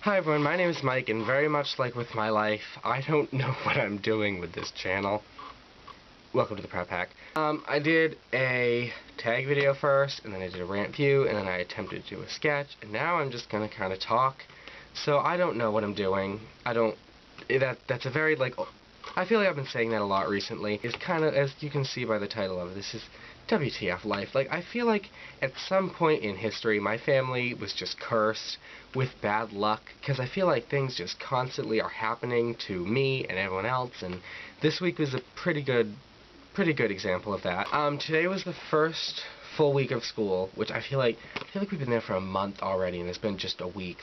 Hi everyone, my name is Mike, and very much like with my life, I don't know what I'm doing with this channel. Welcome to the Pratt Pack. I did a tag video first, and then I did a rant view, and then I attempted to do a sketch, and now I'm just gonna kind of talk. So I don't know what I'm doing. That's a very, I feel like I've been saying that a lot recently. It's kind of, as you can see by the title of it, this is WTF Life. I feel like at some point in history, my family was just cursed with bad luck, because I feel like things just constantly are happening to me and everyone else, and this week was a pretty good example of that. Today was the first full week of school, which I feel like we've been there for a month already, and it's been just a week.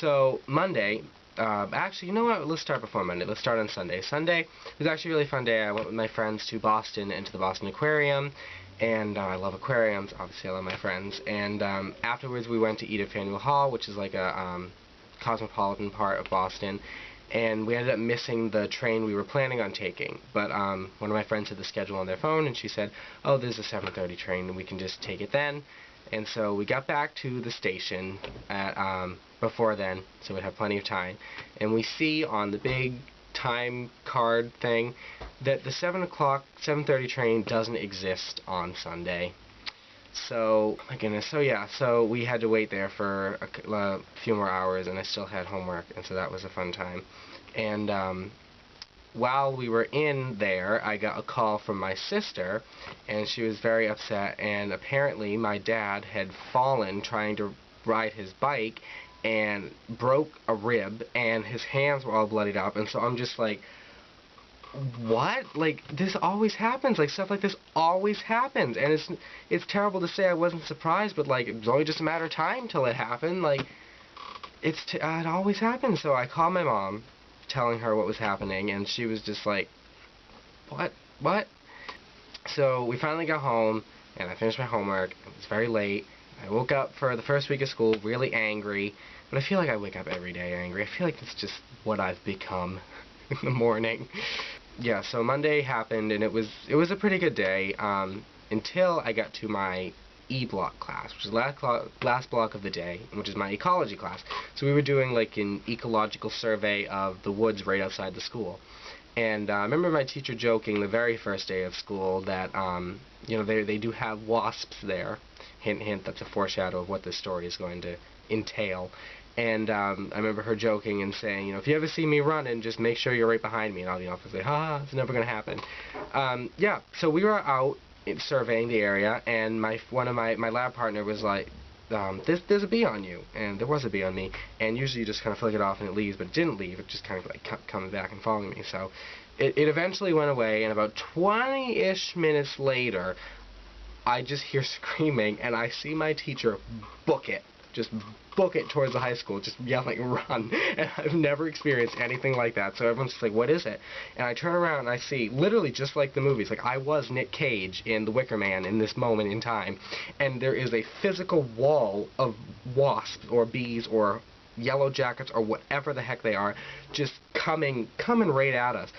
So Monday, actually, you know what? Let's start before Monday. Let's start on Sunday. Sunday was actually a really fun day. I went with my friends to Boston and to the Boston Aquarium, and I love aquariums. Obviously, I love my friends. And afterwards, we went to Wtf Faneuil Hall, which is like a cosmopolitan part of Boston. And we ended up missing the train we were planning on taking. But one of my friends had the schedule on their phone, and she said, "Oh, there's a 7:30 train, and we can just take it then." And so we got back to the station at before then, so we'd have plenty of time. And we see on the big time card thing that the 7:30 train doesn't exist on Sunday. So, oh my goodness, so we had to wait there for a few more hours, and I still had homework, and so that was a fun time. And while we were in there, I got a call from my sister, and she was very upset, and apparently my dad had fallen trying to ride his bike and broke a rib, and his hands were all bloodied up, and so I'm just like, what? Like, this always happens. Like, stuff like this always happens, and it's terrible to say I wasn't surprised, but like, it was only just a matter of time till it happened. Like, it always happens. So I called my mom, telling her what was happening, and she was just like, what? So we finally got home, and I finished my homework. It was very late. I woke up for the first week of school really angry, but I feel like I wake up every day angry. I feel like it's just what I've become in the morning. Yeah, so Monday happened, and it was a pretty good day, until I got to my E-block class, which is the last block of the day, which is my ecology class. So we were doing like an ecological survey of the woods right outside the school. And I remember my teacher joking the very first day of school that, you know, they do have wasps there. Hint, hint, that's a foreshadow of what this story is going to entail. And I remember her joking and saying, you know, if you ever see me running, just make sure you're right behind me. And all the officers say, ha, it's never going to happen. Yeah, so we were out surveying the area, and one of my lab partner was like, there's a bee on you. And there was a bee on me. And usually you just kind of flick it off and it leaves, but it didn't leave. It just kind of like kept coming back and following me. So it eventually went away, and about 20-ish minutes later, I just hear screaming, and I see my teacher book it towards the high school, just yelling, run. And I've never experienced anything like that. So everyone's just like, what is it? And I turn around and I see, literally just like the movies, like I was Nick Cage in The Wicker Man in this moment in time, and there is a physical wall of wasps or bees or yellow jackets or whatever the heck they are, just coming right at us.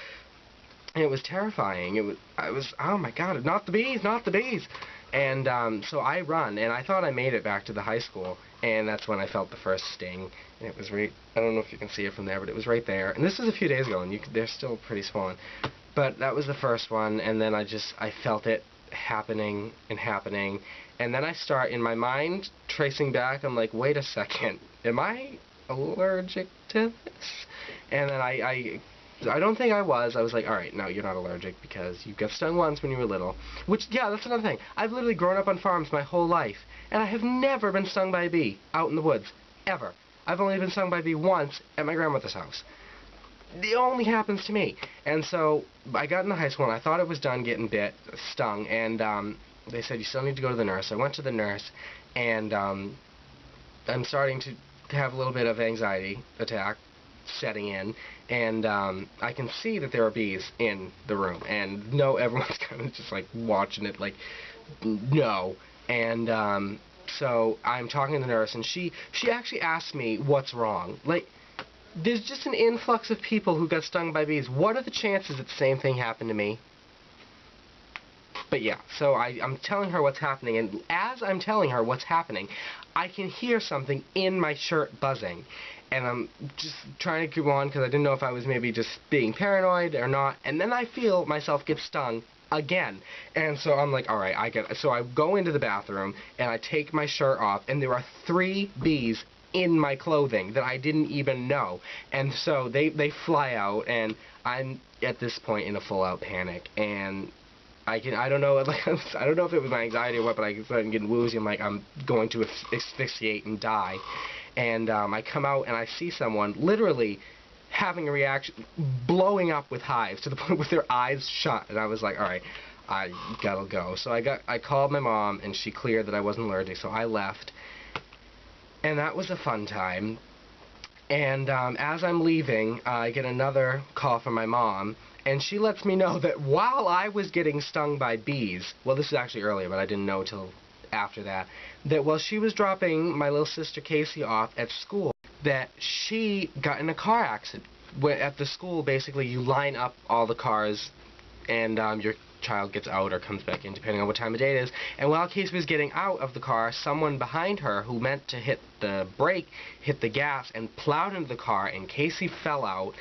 And it was terrifying. I was, oh my god, not the bees, not the bees. And so I run, and I thought I made it back to the high school, and that's when I felt the first sting. And it was right, I don't know if you can see it from there, but it was right there. And this was a few days ago, and they're still pretty swollen. But that was the first one, and then I felt it happening, and then I start, in my mind, tracing back. I'm like, wait a second, am I allergic to this? And then I don't think I was. I was like, alright, no, you're not allergic because you got stung once when you were little. Which, yeah, that's another thing. I've literally grown up on farms my whole life, and I have never been stung by a bee out in the woods. Ever. I've only been stung by a bee once at my grandmother's house. It only happens to me. And so, I got into high school, and I thought it was done getting stung, and they said, you still need to go to the nurse. I went to the nurse, and I'm starting to have a little bit of anxiety attack setting in, and I can see that there are bees in the room, and no, everyone's kind of just like watching it like, no. And so I'm talking to the nurse, and she actually asked me what's wrong. Like, there's just an influx of people who got stung by bees. What are the chances that the same thing happened to me? But yeah, so I'm telling her what's happening, and as I'm telling her what's happening, I can hear something in my shirt buzzing. And I'm just trying to keep on because I didn't know if I was maybe just being paranoid or not. And then I feel myself get stung again. And so I'm like, alright, so I go into the bathroom and I take my shirt off, and there are 3 bees in my clothing that I didn't even know. And so they fly out, and I'm at this point in a full-out panic. And I don't know, like, I don't know if it was my anxiety or what, but I started getting woozy. I'm like, I'm going to asphyxiate and die. And I come out and I see someone literally having a reaction, blowing up with hives to the point with their eyes shut. And I was like, all right, I gotta go. So I called my mom, and she cleared that I wasn't allergic, so I left. And that was a fun time. And as I'm leaving, I get another call from my mom, and she lets me know that while I was getting stung by bees, well, this is actually earlier, but I didn't know till after that, that while she was dropping my little sister Casey off at school, that she got in a car accident. Where at the school, basically, you line up all the cars, and your child gets out or comes back in, depending on what time of day it is. And while Casey was getting out of the car, someone behind her, who meant to hit the brake, hit the gas and plowed into the car, and Casey fell out.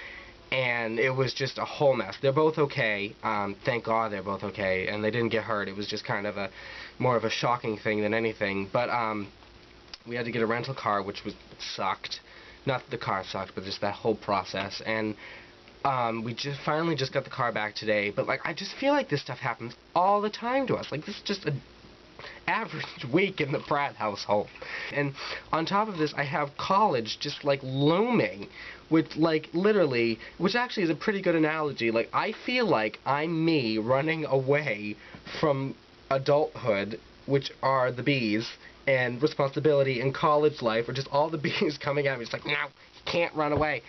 And it was just a whole mess. They're both okay. Thank God they're both okay, and they didn't get hurt. It was just kind of more of a shocking thing than anything. But we had to get a rental car, which sucked. Not that the car sucked, but just that whole process. And we finally just got the car back today. But like, I just feel like this stuff happens all the time to us. Like, this is just an average week in the Pratt household. And on top of this, I have college just like looming, which like literally, which actually is a pretty good analogy. Like, I feel like I'm me running away from adulthood, which are the bees, and responsibility and college life, or just all the bees coming at me. It's like, no, you can't run away.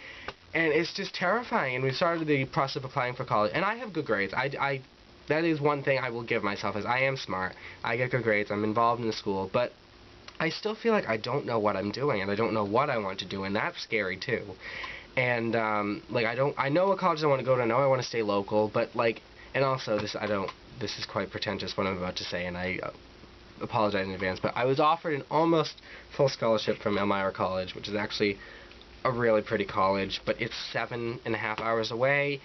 And it's just terrifying. And we started the process of applying for college, and I have good grades. That is one thing I will give myself, is I am smart. I get good grades. I'm involved in the school, but I still feel like I don't know what I'm doing, and I don't know what I want to do, and that's scary too. And like, I know what college I want to go to. I know I want to stay local, but like, and also this is quite pretentious what I'm about to say, and I apologize in advance, but I was offered an almost full scholarship from Elmira College, which is actually a really pretty college, but it's 7.5 hours away,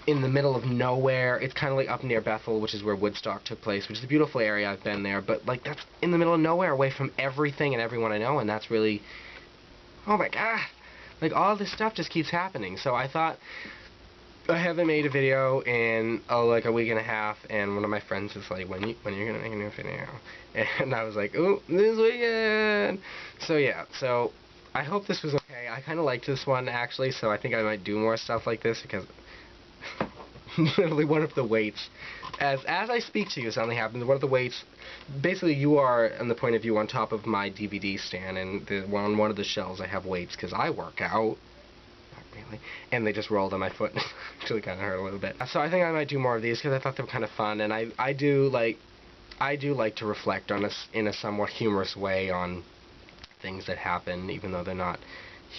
in the middle of nowhere. It's kind of like up near Bethel, which is where Woodstock took place, which is a beautiful area. I've been there, but like, that's in the middle of nowhere, away from everything and everyone I know, and that's really, oh my god, like, all this stuff just keeps happening. So I thought, I haven't made a video in like a week and a half, and one of my friends is like, when are you gonna make a new video? And I was like, ooh, this weekend. So yeah, so I hope this was okay. I kind of liked this one actually, so I think I might do more stuff like this, because literally one of the weights, as I speak to you, something happens. One of the weights, basically, you are on the point of view on top of my DVD stand, and on one of the shelves I have weights, because I work out. Not really. And they just rolled on my foot. Actually kind of hurt a little bit. So I think I might do more of these, because I thought they were kind of fun, and I do like to reflect on us in a somewhat humorous way on things that happen, even though they're not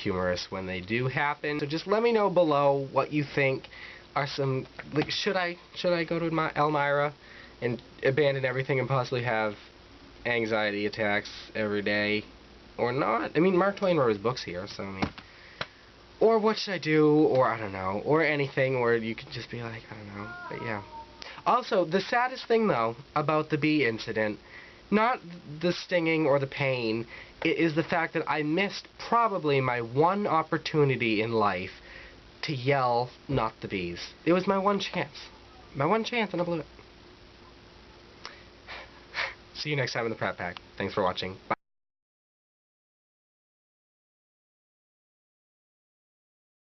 humorous when they do happen. So just let me know below what you think are some, like, should I go to Elmira and abandon everything and possibly have anxiety attacks every day, or not? I mean, Mark Twain wrote his books here, so I mean, or what should I do, or I don't know, or anything, or you could just be like, I don't know, but yeah. Also, the saddest thing though about the bee incident, not the stinging or the pain, it is the fact that I missed probably my one opportunity in life to yell, not the bees. It was my one chance. My one chance, and I blew it. See you next time in the Pratt Pack. Thanks for watching. Bye.